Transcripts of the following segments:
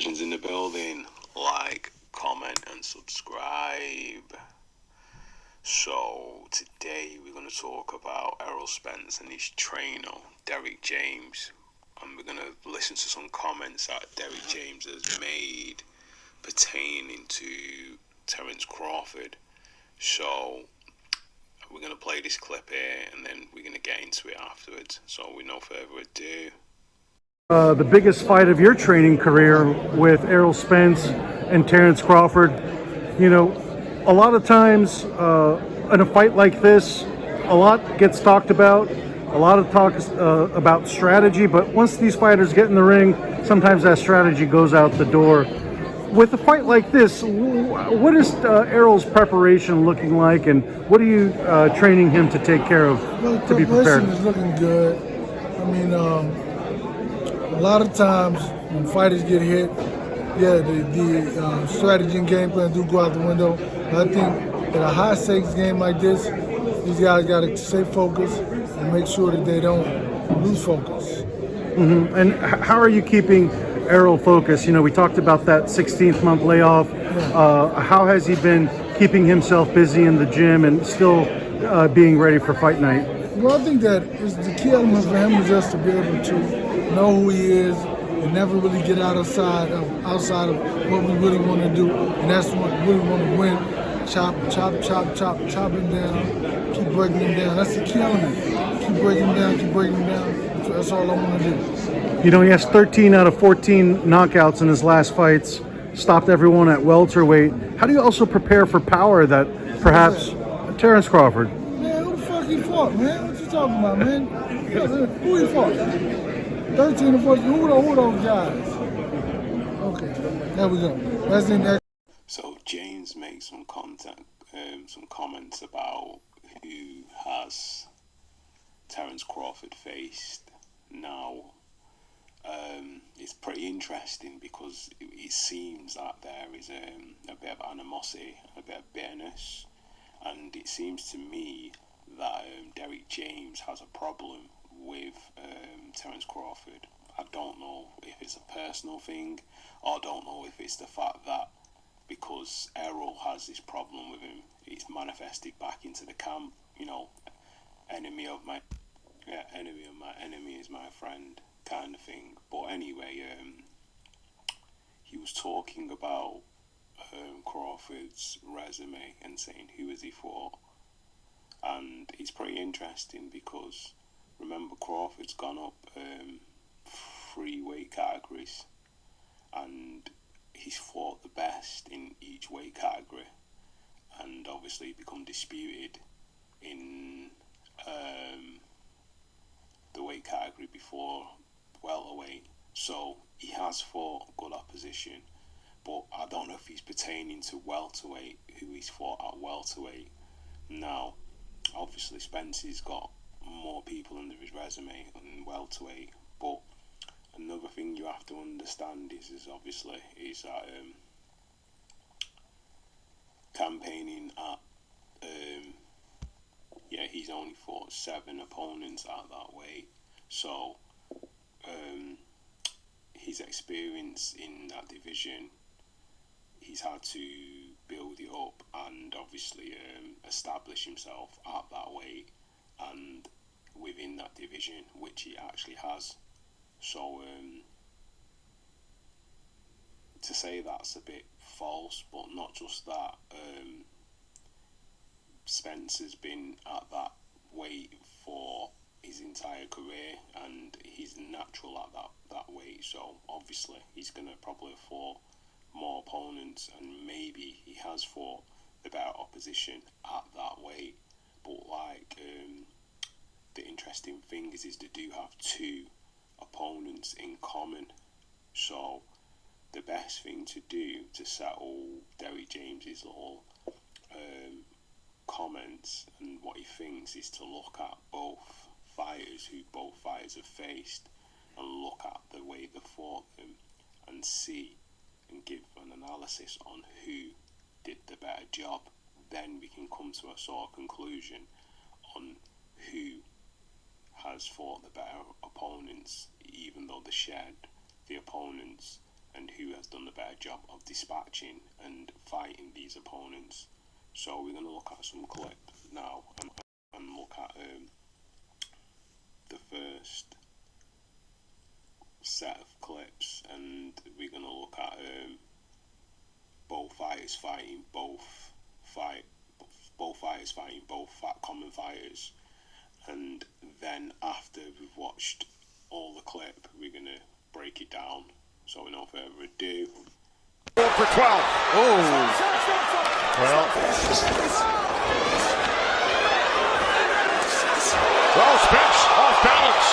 legends in the building. Like, comment, and subscribe. So, today we're going to talk about Errol Spence and his trainer, Derrick James. And we're going to listen to some comments that Derrick James has made pertaining to Terrence Crawford. So, we're going to play this clip here and then we're going to get into it afterwards. So, with no further ado. The biggest fight of your training career with Errol Spence and Terrence Crawford. You know, a lot of times in a fight like this, a lot gets talked about, a lot of talk about strategy, but once these fighters get in the ring, sometimes that strategy goes out the door. With a fight like this, what is Errol's preparation looking like, and what are you training him to take care of, Well, to be prepared? preparation is looking good. I mean, a lot of times when fighters get hit, the strategy and game plan do go out the window. But I think in a high stakes game like this, these guys got to stay focused and make sure that they don't lose focus. Mm-hmm. And how are you keeping Errol focused? You know, we talked about that 16th month layoff. How has he been keeping himself busy in the gym and still being ready for fight night? Well, I think that is the key element for him is just to be able to know who he is and never really get outside of what we really want to do, and that's what we really want to win. Chop him down, keep breaking him down. That's the key element. Keep breaking him down. That's all I want to do. You know, he has 13 out of 14 knockouts in his last fights, stopped everyone at welterweight. How do you also prepare for power that perhaps Terrence Crawford? Man, who the fuck he fought, man? What you talking about, man? Who he fought? 13 or 14, who are those guys? Okay, there we go. That's the next. So James makes some comments about who has Terrence Crawford faced. Now, it's pretty interesting because it seems that there is a bit of animosity, a bit of bitterness, and it seems to me that Derrick James has a problem with Terrence Crawford. I don't know if it's a personal thing, or I don't know if it's the fact that because Errol has this problem with him, it's manifested back into the camp. You know, enemy of my enemy is my friend kind of thing. But anyway, he was talking about Crawford's resume and saying who has he fought, and it's pretty interesting because remember Crawford's gone up 3 weight categories and he's fought the best in each weight category, and obviously become disputed in the weight category before welterweight. So he has fought good opposition, but I don't know if he's pertaining to welterweight, who he's fought at welterweight. Now, obviously Spence's got more people under his resume in welterweight, but another thing you have to understand is that campaigning at he's only fought 7 opponents at that weight, so his experience in that division, he's had to build it up and obviously establish himself at that weight and within that division, which he actually has. So to say that's a bit false, but not just that. Spence has been at that weight for his entire career and he's natural at that weight, so obviously he's going to probably have fought more opponents and maybe he has fought the better opposition at that weight. But the interesting thing is they do have 2 opponents in common, so the best thing to do to settle Derrick James's little comments and what he thinks is to look at both fighters have faced and look at the way they fought them and see and give an analysis on who did the better job. Then we can come to a sort of conclusion on who has fought the better opponents, even though they shared the opponents, and who has done job of dispatching and fighting these opponents. So we're going to look at some clip now and look at the first set of clips, and we're going to look at both fighters fighting both common fighters, and then after we've watched all the clip, we're going to break it down. So without further ado, for 12. Oh, well, Spence off balance,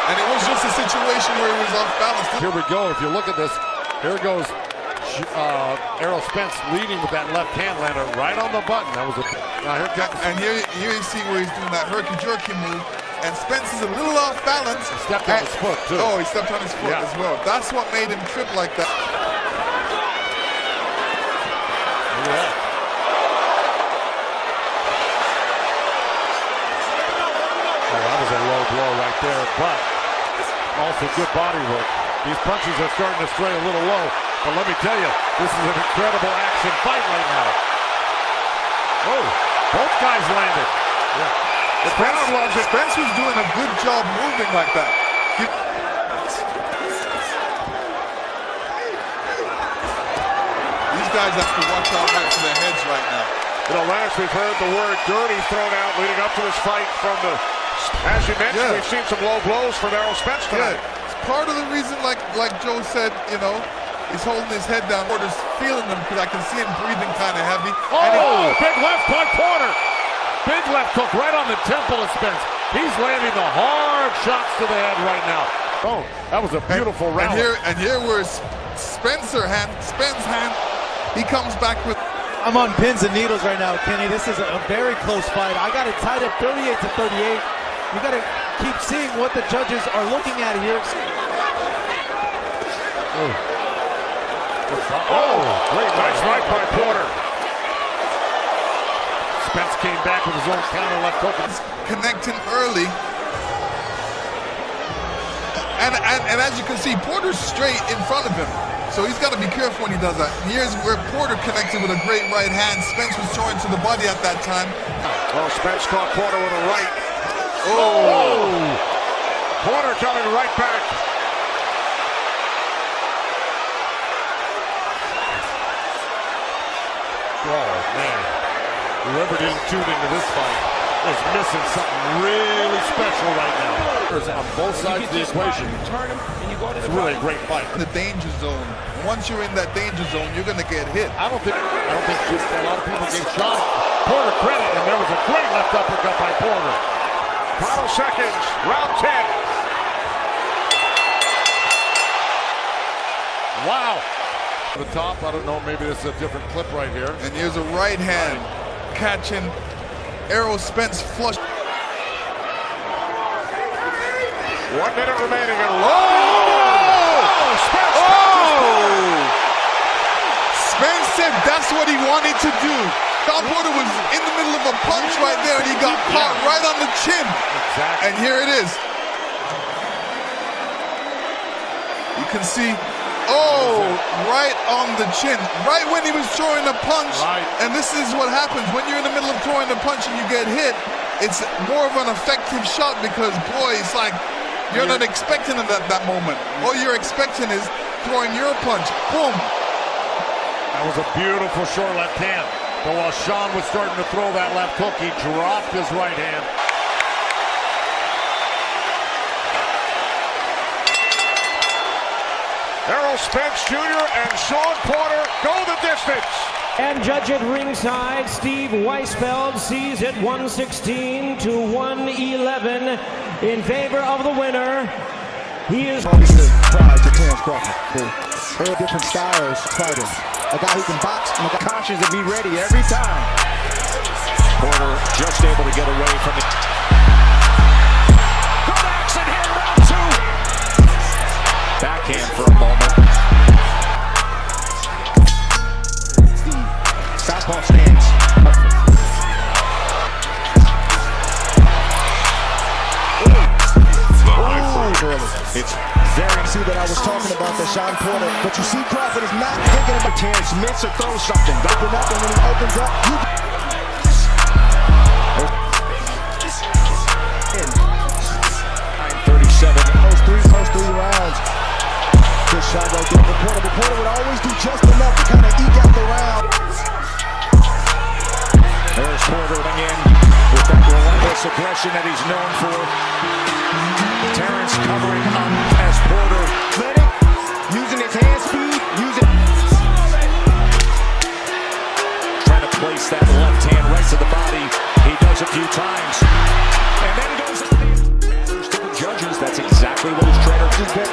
and it was just a situation where he was off balance. Here we go. If you look at this, here goes Errol Spence leading with that left hand, landed right on the button. That was a here you see where he's doing that herky-jerky move, and Spence is a little off balance. He stepped on his foot too. Oh, he stepped on his foot as well. That's what made him trip like that. Yeah. Oh, that was a low blow right there, but also good body work. These punches are starting to stray a little low, but let me tell you, this is an incredible action fight right now. Oh, both guys landed. Yeah. The crowd loves it. Spence was doing a good job moving like that. These guys have to watch out right for their heads right now. You know, Lance, we've heard the word dirty thrown out leading up to this fight from the, as you mentioned, we've seen some low blows from Errol Spence tonight. It's part of the reason, like Joe said, you know, he's holding his head down. Porter's feeling him because I can see him breathing kind of heavy. Oh, big left by Porter. Big left hook right on the temple of Spence. He's landing the hard shots to the head right now. Oh, that was a beautiful round. And here where Spence's hand, he comes back with. I'm on pins and needles right now, Kenny. This is a very close fight. I got it tied up 38 to 38. You got to keep seeing what the judges are looking at here. Oh, great, nice right by Porter. Spence came back with his own counter left hook. Connecting early. And as you can see, Porter's straight in front of him. So he's got to be careful when he does that. Here's where Porter connected with a great right hand. Spence was throwing to the body at that time. Well, Spence caught Porter with a right. Oh! Porter coming right back. Oh, man. Whoever didn't tune into this fight is missing something really special right now. On both sides of the equation. It's really a great fight. The danger zone. Once you're in that danger zone, you're going to get hit. I don't think a lot of people gave Sean Porter credit, and there was a great left uppercut by Porter. Final seconds, round 10. Wow. The top, I don't know, maybe this is a different clip right here. And here's a right hand catching Errol Spence flush. 1 minute remaining and Spence! Spence said that's what he wanted to do. Sean Porter was in the middle of a punch right there and he got caught right on the chin. Exactly. And here it is. You can see, right on the chin. Right when he was throwing a punch. Right. And this is what happens when you're in the middle of throwing a punch and you get hit. It's more of an effective shot because, boy, it's like you're not expecting it at that moment. All you're expecting is throwing your punch. Boom. That was a beautiful short left hand. But while Sean was starting to throw that left hook, he dropped his right hand. Errol Spence Jr. and Sean Porter go the distance. And judge at ringside, Steve Weisfeld sees it 116 to 111 in favor of the winner. He is Prize to Terrence Crawford. Very different styles fighting. A guy who can box and a guy conscious to be ready every time. Porter just able to get away from the... Good action here, round 2. Backhand for a moment. Southpaw stance. It's very... See that I was talking about that Sean Porter. But you see Crawford is not thinking about Terrence Smith or throw something. Open up, and when he opens up, you... 9:37. First three rounds. Good shot right there for Porter. But Porter would always do just enough to kind of eke out the round. There's Porter coming in with that relentless aggression that he's known for. Terrence covering up as Porter. Using his hand speed, trying to place that left hand right to the body. He does a few times. And then goes to the judges. That's exactly what his trainer did.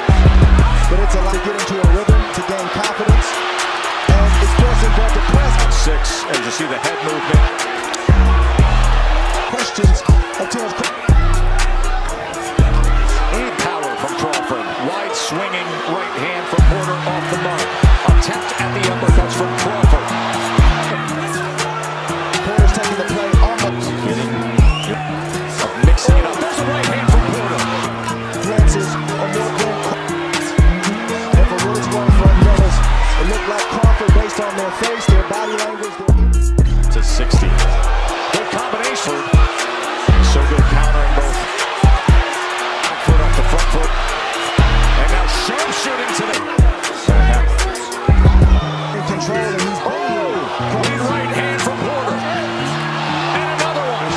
but it's a lot to get into a rhythm, to gain confidence, and it's forcing Brook to press. 6, as you see the head movement. Questions of Terrence Crawford. And power from Crawford. Wide swinging right hand from Porter off the mark. Attempt at the uppercuts from Crawford. Porter's taking the play almost. Mixing it up. There's a right hand from Porter. Glances on more than and for what it's worth for brothers, it looked like Crawford based on their face, their body language, to 60. Good combination. So good countering both. Back foot off the front foot. And now sharp shooting to the in control, and he's clean right hand from Porter. And another one.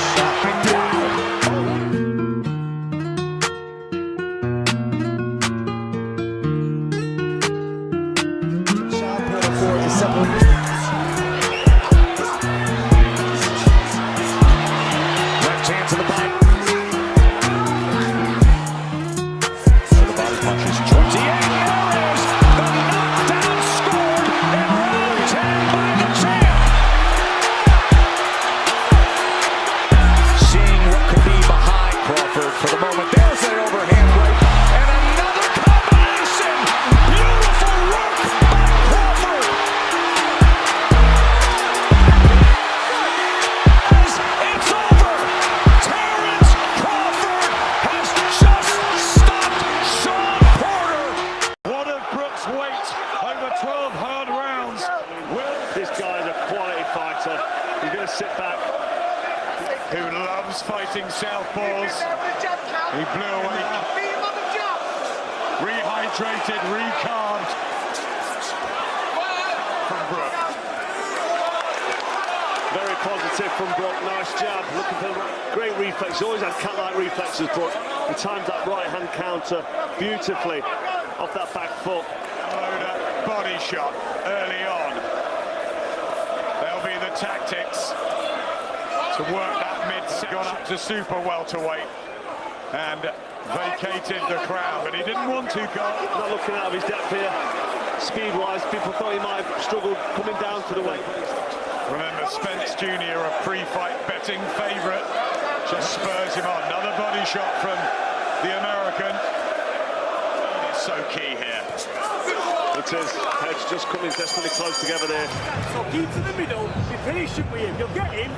Sean Porter for is separate. Left hand to the body. So the body punches 28 yards. The knockdown scored in round 10 by the champ. Seeing what could be behind Crawford for the moment. There's that overhand right. And another combination. Beautiful work by Crawford. As it's over, Terrence Crawford has just stopped Sean Porter. One of Brook's weight over 12 hard rounds. This guy's a quality fighter. He's going to sit back. Who loves fighting southpaws. He blew away. Rehydrated, recarbed from Brook. Very positive from Brook. Nice jab. Looking for great reflex. Always had cat-like reflexes, Brook. He timed that right-hand counter beautifully off that back foot. Load body shot early on. There'll be the tactics to work that mid. Gone up to super welterweight and vacated the crown, but he didn't want to go. Not looking out of his depth here. Speed-wise, people thought he might have struggled coming down to the weight. Remember, Spence Jr., a pre-fight betting favourite, just spurs him on. Another body shot from the American. It's so key here. It is. Heads just coming desperately close together there. So keep to the middle, be patient with him, you'll get him.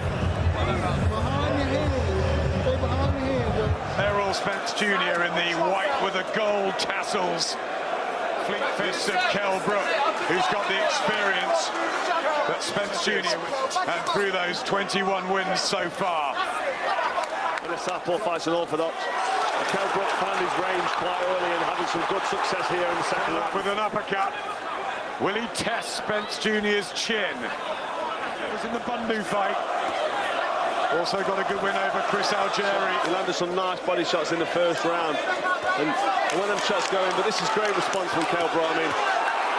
Behind your hand. Stay behind your hand. Errol Spence Jr. in the white with the gold tassels. Fleet fists of Kell Brook, who's got the experience that Spence Jr. and through those 21 wins so far. And the southpaw fight's unorthodox. Kell Brook found his range quite early and having some good success here in the second round. With an uppercut, will he test Spence Jr.'s chin? It was in the Bundu fight. Also got a good win over Chris Algieri. He landed some nice body shots in the first round. And when them shots go in, but this is great response from Kell Brook. I mean,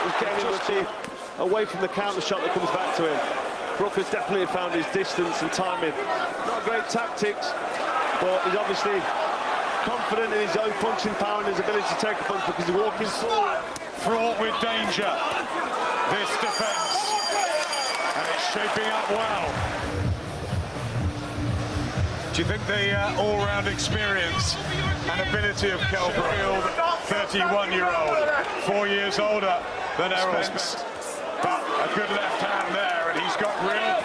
he's getting him away from the counter shot that comes back to him. Brook has definitely found his distance and timing. Not great tactics, but he's obviously confident in his own punching power and his ability to take a punch because he's walking forward. Fraught with danger, this defense. And it's shaping up well. Do you think the all-round experience and ability of Kell Brook, 31-year-old, 4 years older than Errol Spence, but a good left hand there, and he's got real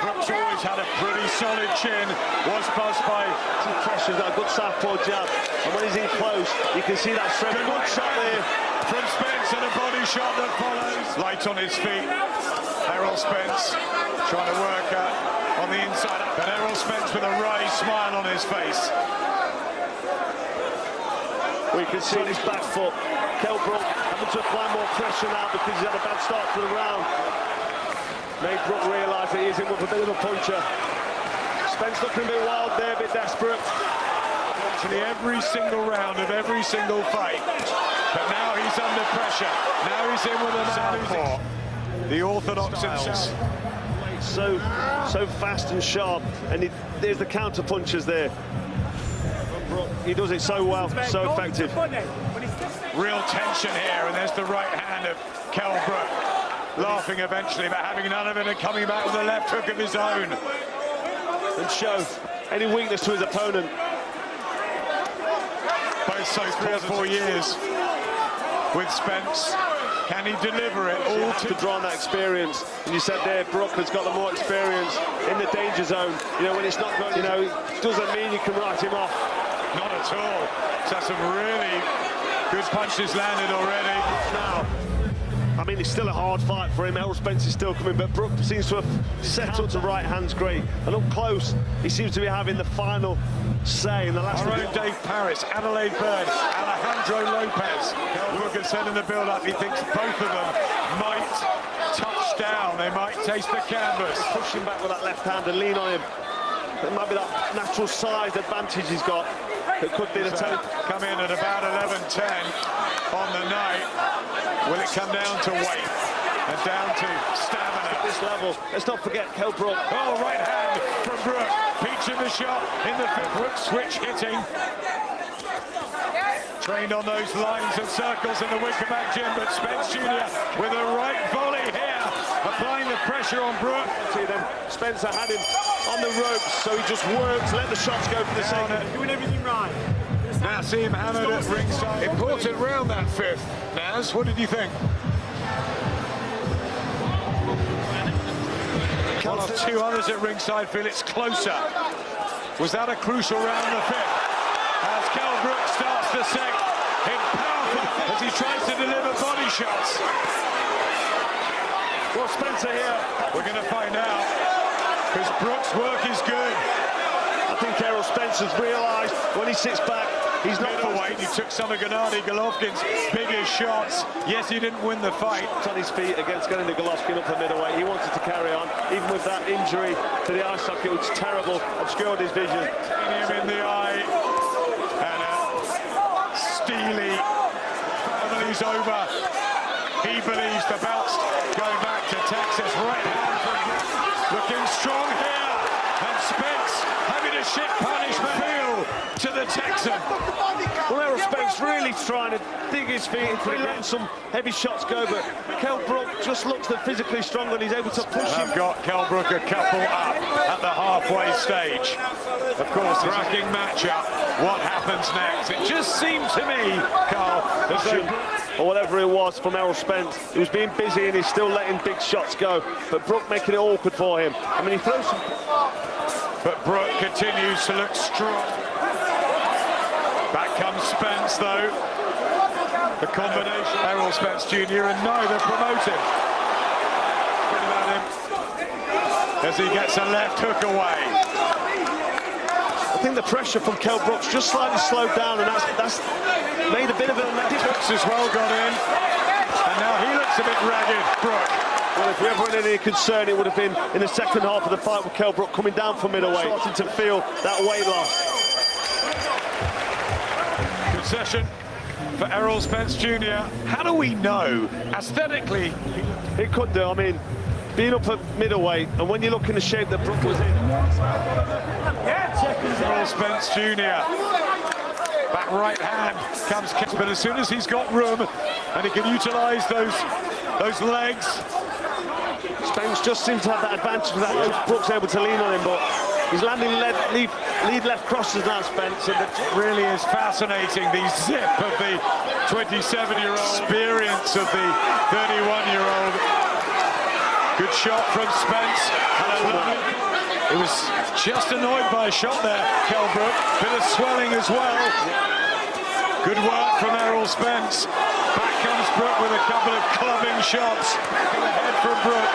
Brook's always had a pretty solid chin. Was buzzed by some pressure. He's got a good southpaw jab, and when he's in close, you can see that strength. Good shot there from Spence, and a body shot that follows. Light on his feet. Errol Spence trying to work on the inside, but Errol Spence with a wry smile on his face. We can see his back foot. Brook having to apply more pressure now because he's had a bad start to the round. Made Brook realise that he's in with a bit of a puncher. Spence looking a bit wild there, a bit desperate. Actually, every single round of every single fight. But now he's under pressure. Now he's in with a southpaw. The orthodox styles. So fast and sharp, and there's the counter punches there. He does it so well, so effective. Real tension here, and there's the right hand of Brook. Laughing eventually, but having none of it and coming back with a left hook of his own. And show any weakness to his opponent. Both so 3 or 4 years with Spence. Can he deliver it all to draw on that experience? And you said there, Brook has got the more experience in the danger zone. You know, when it's not going, doesn't mean you can write him off. Not at all. So some really good punches landed already. Now, I mean, it's still a hard fight for him. Errol Spence is still coming, but Brook seems to have set up to right hands great. And up close, he seems to be having the final say in the last one. Dave Paris, Adelaide Byrd, Alejandro Lopez. Brook has said in the build-up he thinks both of them might touch down. They might taste the canvas. Push him back with that left hand and lean on him. It might be that natural size advantage he's got. It could be the toe. Come in at about 11-10 on the night. Will it come down to weight and down to stamina? At this level, let's not forget Brook. Oh, right hand from Brook. Peaching the shot in the Brook switch hitting. Trained on those lines and circles in the Wickerback gym, but Spence Jr. with a right volley here, applying the pressure on Brook. See them, Spencer had him on the ropes, so he just worked, let the shots go for the second. Doing everything right. Now see him hammered at ringside. Important round that fifth. Naz, what did you think? One of 2 others at ringside feel it's closer. Was that a crucial round, the fifth? As Brook starts the second, in powerful as he tries to deliver body shots. Well, Spencer here. We're going to find out, because Brook's work is good. I think Errol Spence has realised when he sits back, he's not middleweight. He took some of Gennady Golovkin's biggest shots. Yes, he didn't win the fight. On his feet against Gennady Golovkin up at middleweight. He wanted to carry on, even with that injury to the eye socket, which is terrible, obscured his vision. Him in the eye, and Steely family's over. He believes the belt's going back to Texas. Right hand from looking strong here, and Spence having a shit punishment to the Texan. Well, Errol Spence really trying to dig his feet into it, letting some heavy shots go, but Brook just looks physically stronger and he's able to push him. I've got Brook a couple up at the halfway stage. Of course, cracking matchup. What happens next? It just seemed to me, Carl, or whatever it was from Errol Spence. He was being busy and he's still letting big shots go, but Brook making it awkward for him. I mean, he throws some... But Brook continues to look strong. Back comes Spence, though. The combination, Errol Spence Jr. and neither promoted. Good about him as he gets a left hook away. I think the pressure from Brook's just slightly slowed down, and that's made a bit of a... Hooks as well got in, and now he looks a bit ragged, Brook. Well, if we ever had any concern, it would have been in the second half of the fight with Brook coming down from middleweight, starting to feel that weight loss. Good session for Errol Spence Jr. How do we know, aesthetically? It could do, I mean, being up at middleweight, and when you look in the shape that Brook was in. Errol Spence Jr. Back right hand comes, but as soon as he's got room and he can utilise those legs. Spence just seems to have that advantage with that. Brook's able to lean on him, but he's landing lead left crosses now, Spence. And it really is fascinating, the zip of the 27-year-old, experience of the 31-year-old. Good shot from Spence. He was just annoyed by a shot there, Kell Brook. Bit of swelling as well. Good work from Errol Spence. Back comes Brook with a couple of clubbing shots. In the head from Brook.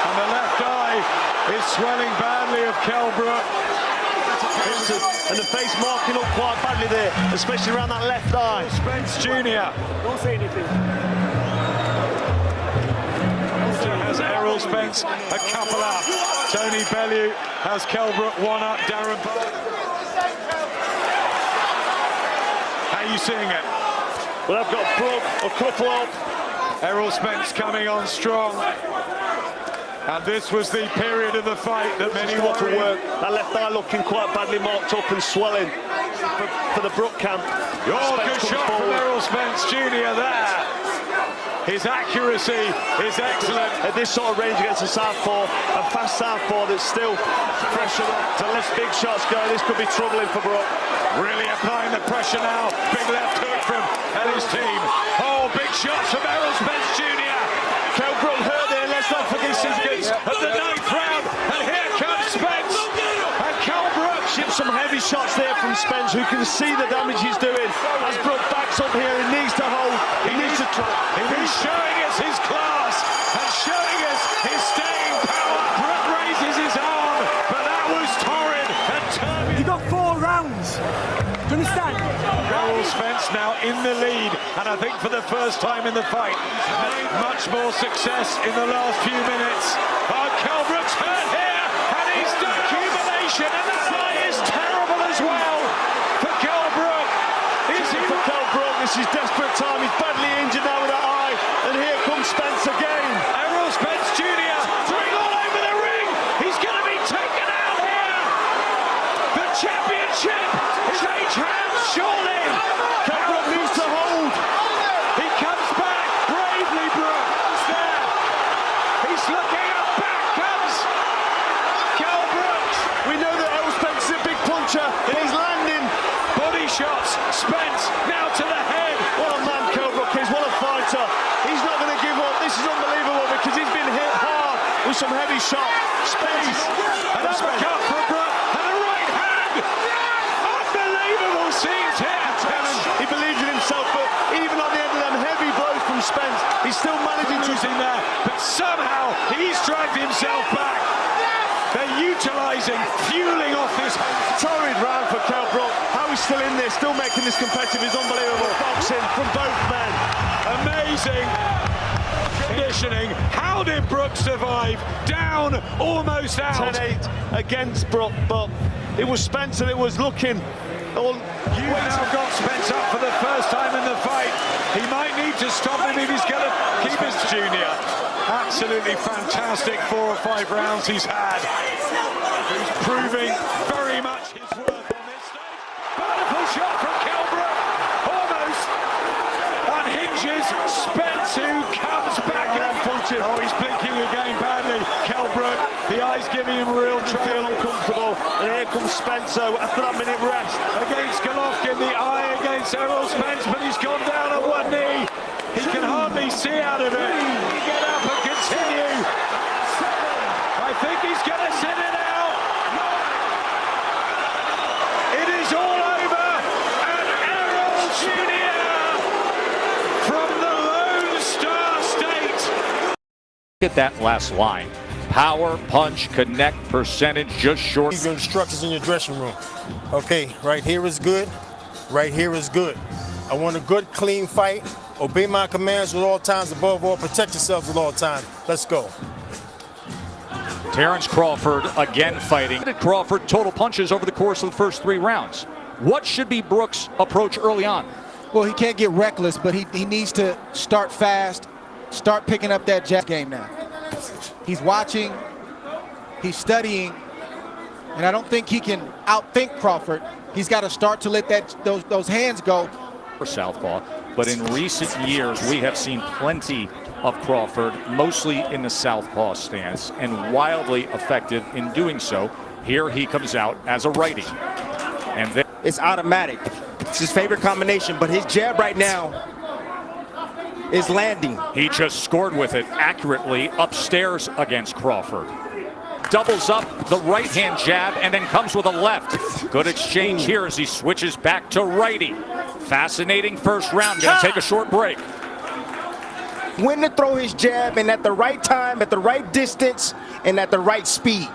And the left eye is swelling badly of Kell Brook. And the face marking up quite badly there, especially around that left eye. Spence Jr. Don't say anything. Has Errol Spence a couple up. Tony Bellew has Kell Brook one up. Darren Barr. How are you seeing it? Well, I've got Brook a couple up. Errol Spence coming on strong. And this was the period of the fight that many want to work. That left eye looking quite badly marked up and swelling for the Brook camp. Good shot from Errol Spence Jr. there. His accuracy is excellent. At this sort of range against a southpaw, a fast southpaw that's still pressure to let big shots go. This could be troubling for Brook. Really applying the pressure now. Big left hook from his team. Oh, big shots from Errol Spence Jr. Kell Brook hurt there. Let's not forget seconds of the 9th round. And here comes Spence. And Kell Brook ships some heavy shots there from Spence, who can see the damage he's doing. As Brook backs up here, he needs to hold. He needs to try. He's showing us his class and showing us his staying power. Brook raises his arm, but that was torrid and turbulent. You got 4 rounds. Do you understand? Errol Spence now in the lead, and I think for the first time in the fight, made much more success in the last few minutes. Oh, Kell Brook's hurt here, and he's done accumulation, and that eye is terrible as well for Kell Brook. For Kell Brook, this is desperate time. He's badly injured now with that eye, and here comes Spence again. Errol Spence Jr. throwing all over the ring. He's going to be taken out here. The championship is H hands surely. Kell Brook needs to hold. He comes back bravely. Brook is there. He's looking up. Back comes Kell Brook. We know that Errol Spence is a big puncher, and he's landing. Body shots. Spence now to the head. What a man Kell Brook is. What a fighter. He's not going to give up. This is unbelievable because he's been hit hard with some heavy shot. Spence. An uppercut from Brook and a right hand. Unbelievable scenes here. He believes in himself, but even on the end of them heavy blows from Spence, he's still managing to losing there. But somehow he's dragged himself back. They're utilising, fueling off this torrid round for Kell Brook. How he's still in there, still making this competitive is unbelievable. Boxing from both men. Amazing conditioning. How did Brook survive? Down, almost out. 10-8 against Brook, but it was Spence and it was looking. You've now got Spence up for the first time in the fight. He might need to stop him if he's going to keep his junior. Absolutely fantastic 4 or 5 rounds he's had. He's proving very much his worth on this stage. Beautiful shot from Kell Brook. Almost unhinges Spence, who comes back and punches. Oh, he's blinking again badly. Kell Brook, the eye's giving him real trouble. Uncomfortable. And here comes Spencer after that minute rest. Against Golovkin, the eye against Errol Spence, but he's gone down on one knee. He can hardly see out of it. Get up and continue. I think he's going to sit it out. It is all over. And Errol Jr. from the Lone Star State. Look at that last line. Power, punch, connect, percentage, just short. Your instructions in your dressing room. Okay, right here is good. Right here is good. I want a good, clean fight. Obey my commands at all times. Above all, protect yourselves at all times. Let's go. Terrence Crawford again fighting. Crawford total punches over the course of the first 3 rounds. What should be Brook's approach early on? Well, he can't get reckless, but he needs to start fast, start picking up that jab game now. He's watching, he's studying, and I don't think he can outthink Crawford. He's got to start to let those hands go. For southpaw, but in recent years we have seen plenty of Crawford, mostly in the southpaw stance, and wildly effective in doing so. Here he comes out as a righty, and then it's automatic. It's his favorite combination, but his jab right now is landing. He just scored with it accurately upstairs against Crawford. Doubles up the right-hand jab and then comes with a left. Good exchange here as he switches back to righty. Fascinating first round. Going to take a short break. When to throw his jab, and at the right time, at the right distance, and at the right speed.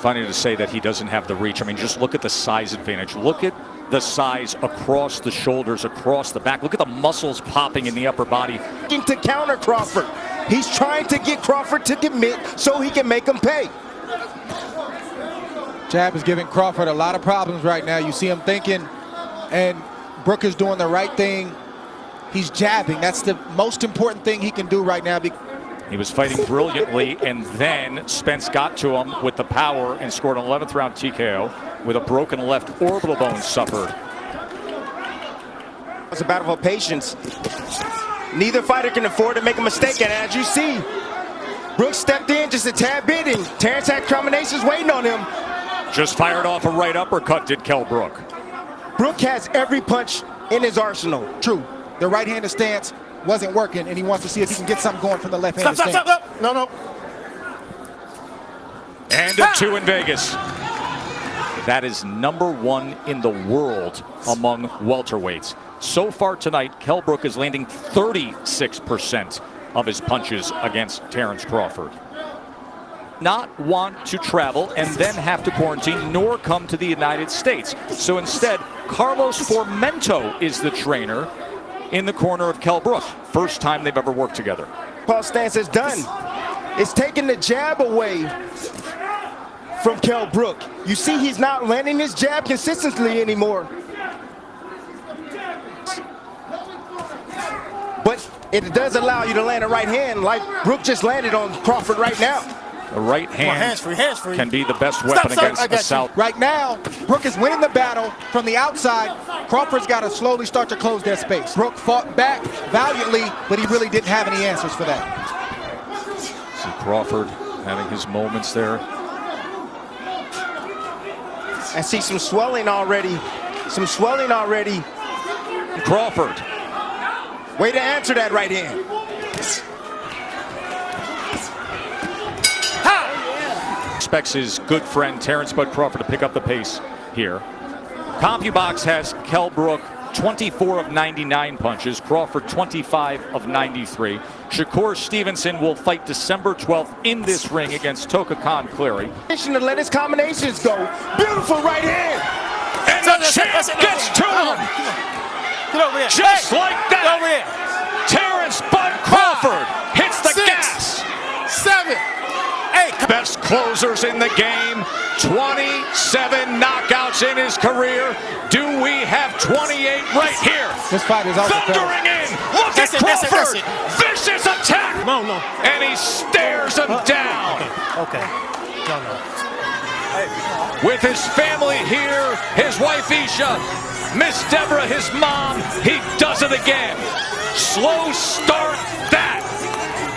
Funny to say that he doesn't have the reach. I mean, just look at the size advantage. Look at the size across the shoulders, across the back. Look at the muscles popping in the upper body. To counter Crawford. He's trying to get Crawford to commit so he can make him pay. Jab is giving Crawford a lot of problems right now. You see him thinking, and Brook is doing the right thing. He's jabbing. That's the most important thing he can do right now. He was fighting brilliantly, and then Spence got to him with the power and scored an 11th round TKO with a broken left orbital bone suffered. It's a battle of patience. Neither fighter can afford to make a mistake, and as you see, Brook stepped in just a tad bit, and Terrence had combinations waiting on him. Just fired off a right uppercut, did Kell Brook. Brook has every punch in his arsenal. True. The right-handed stance wasn't working, and he wants to see if he can get something going from the left-handed stance. Stop. No. And a 2 in Vegas. That is #1 in the world among welterweights. So far tonight, Kell Brook is landing 36% of his punches against Terrence Crawford. Not want to travel and then have to quarantine nor come to the United States. So instead, Carlos Formento is the trainer in the corner of Kell Brook. First time they've ever worked together. Paul stance is done. It's taking the jab away from Kell Brook. You see he's not landing his jab consistently anymore. But it does allow you to land a right hand like Brook just landed on Crawford right now. The right hand hands-free. can be the best weapon against the south. Right now, Brook is winning the battle from the outside. Crawford's got to slowly start to close that space. Brook fought back valiantly, but he really didn't have any answers for that. See Crawford having his moments there. I see some swelling already. Crawford. Way to answer that right hand. Expects his good friend Terrence Bud Crawford to pick up the pace here. CompuBox has Kell Brook 24 of 99 punches, Crawford 25 of 93. Shakur Stevenson will fight December 12th in this ring against Toka Khan Cleary. To let his combinations go. Beautiful right hand. And the champ gets to him. Get over here. Just like that. Get over here. Terrence Bud Crawford hits the 6, gas. 7, 8. Best closers in the game. 27 knockouts in his career. Do we have 28 right here? This fight is over. Thundering in. Look at Crawford. Vicious attack. No. And he stares him down. Okay. No. With his family here, his wife Isha, Miss Deborah, his mom, he does it again. Slow start, that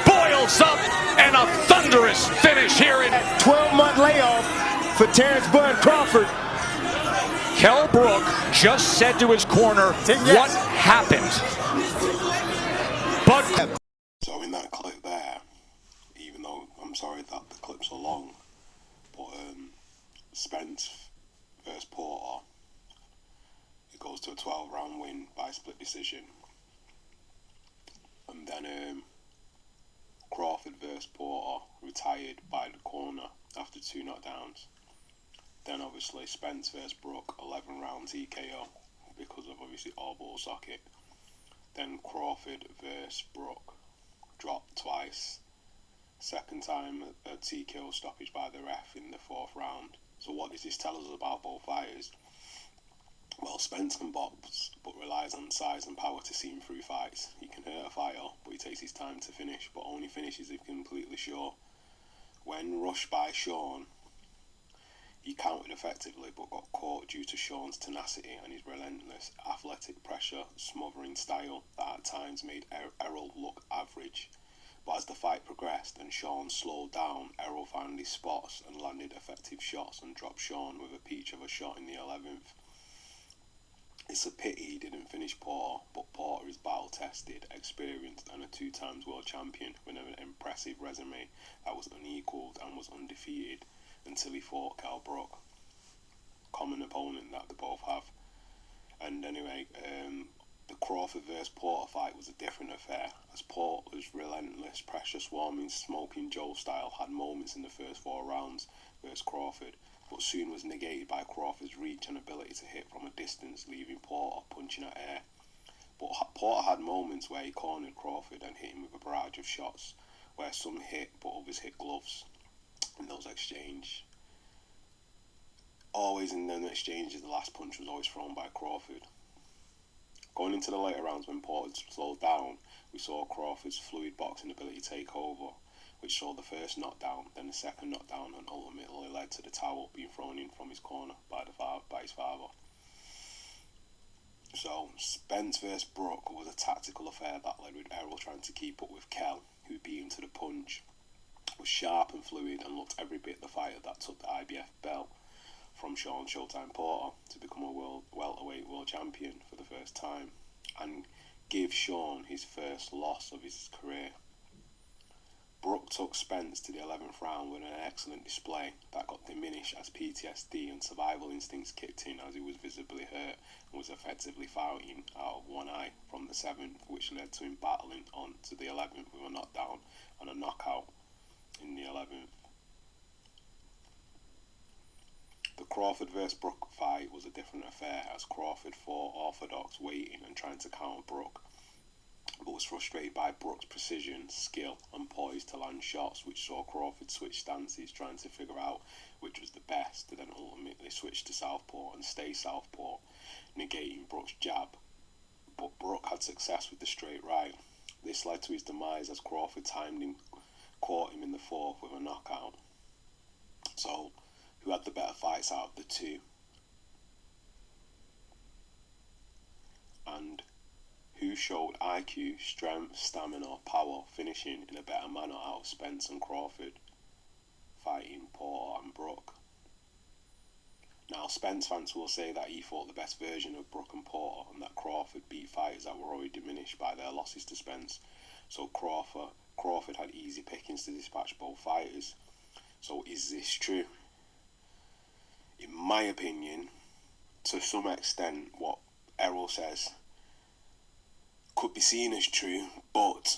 boils up, and a thunderous finish here in 12-month layoff for Terrence Bud Crawford. Kell Brook just said to his corner, what happened? So in that clip there, even though I'm sorry that the clips are long, but Spence versus Porter, it goes to a 12-round win by split decision. And then Crawford versus Porter, retired by the corner after 2 knockdowns. Then obviously Spence versus Brook, 11-round TKO because of obviously all-ball socket. Then Crawford versus Brook, dropped twice. Second time a TKO stoppage by the ref in the 4th round. So what does this tell us about both fighters? Well, Spence can box, but relies on size and power to see him through fights. He can hurt a fighter, but he takes his time to finish, but only finishes if completely sure. When rushed by Sean, he countered effectively, but got caught due to Sean's tenacity and his relentless athletic pressure, smothering style that at times made Errol look average. But as the fight progressed and Sean slowed down, Errol found his spots and landed effective shots and dropped Sean with a peach of a shot in the 11th. It's a pity he didn't finish Porter, but Porter is battle-tested, experienced, and a 2-time world champion with an impressive resume that was unequalled and was undefeated until he fought Kell Brook, common opponent that they both have. And anyway, the Crawford vs Porter fight was a different affair, as Porter's relentless, pressure-swarming, smoking Joe style had moments in the first 4 rounds versus Crawford, but soon was negated by Crawford's reach and ability to hit from a distance, leaving Porter punching at air. But Porter had moments where he cornered Crawford and hit him with a barrage of shots, where some hit but others hit gloves. In those exchanges, the last punch was always thrown by Crawford. Going into the later rounds, when Porter slowed down, we saw Crawford's fluid boxing ability take over, which saw the first knockdown, then the second knockdown, and ultimately led to the towel being thrown in from his corner by his father. So, Spence vs Brook was a tactical affair that led with Errol trying to keep up with Kell, who beat him to the punch, was sharp and fluid, and looked every bit the fighter that took the IBF belt from Sean Showtime Porter to become a welterweight world champion for the first time, and give Sean his first loss of his career. Brook took Spence to the 11th round with an excellent display that got diminished as PTSD and survival instincts kicked in, as he was visibly hurt and was effectively fighting out of one eye from the 7th, which led to him battling on to the 11th with a knockdown and a knockout in the 11th. The Crawford vs Brook fight was a different affair, as Crawford fought orthodox, waiting and trying to counter Brook, but was frustrated by Brook's precision, skill and poise to land shots, which saw Crawford switch stances trying to figure out which was the best, to then ultimately switch to southpaw and stay southpaw, negating Brook's jab. But Brook had success with the straight right. This led to his demise as Crawford caught him in the 4th with a knockout. So, who had the better fights out of the two? And who showed IQ, strength, stamina, power, finishing in a better manner out of Spence and Crawford, fighting Porter and Brook? Now, Spence fans will say that he fought the best version of Brook and Porter, and that Crawford beat fighters that were already diminished by their losses to Spence. So Crawford had easy pickings to dispatch both fighters. So is this true? In my opinion, to some extent, what Errol says could be seen as true, but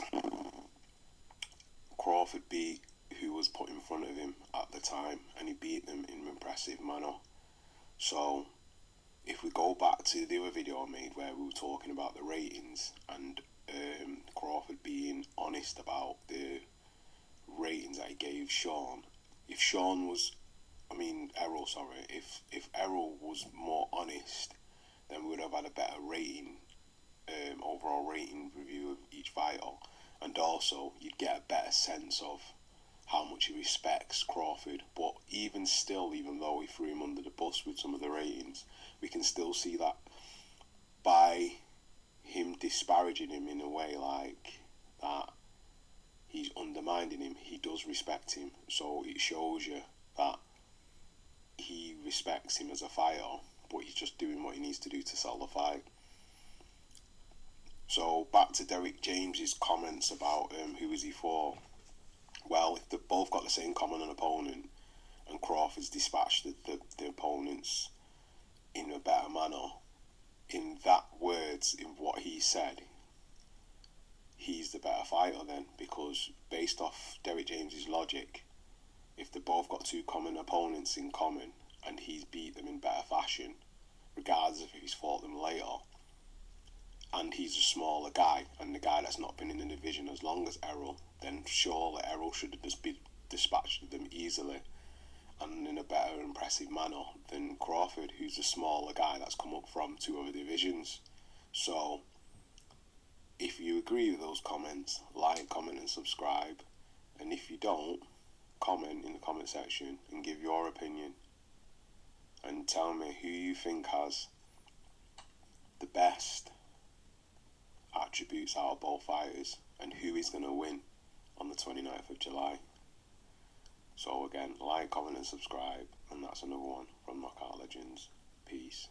Crawford beat who was put in front of him at the time, and he beat them in an impressive manner. So, if we go back to the other video I made where we were talking about the ratings and Crawford being honest about the ratings that he gave Sean, if Errol was more honest, then we would have had a better rating, overall rating review of each fighter, and also you'd get a better sense of how much he respects Crawford. But even still, even though we threw him under the bus with some of the ratings, we can still see that by him disparaging him in a way like that, he's undermining him. He does respect him, so it shows you that he respects him as a fighter, but he's just doing what he needs to do to sell the fight. So back to Derrick James's comments about who is he for. Well, if they both got the same common opponent and Crawford's dispatched the opponents in a better manner, in that words, in what he said, he's the better fighter then, because based off Derrick James's logic, if they both got two common opponents in common and he's beat them in better fashion, regardless of if he's fought them later, and he's a smaller guy and the guy that's not been in the division as long as Errol, then surely Errol should have just dispatched them easily and in a better, impressive manner than Crawford, who's a smaller guy that's come up from two other divisions. So, if you agree with those comments, like, comment and subscribe, and if you don't, comment in the comment section and give your opinion and tell me who you think has the best attributes out of both fighters and who is going to win on the 29th of July. So again, like, comment and subscribe, and that's another one from Knockout Legends. Peace.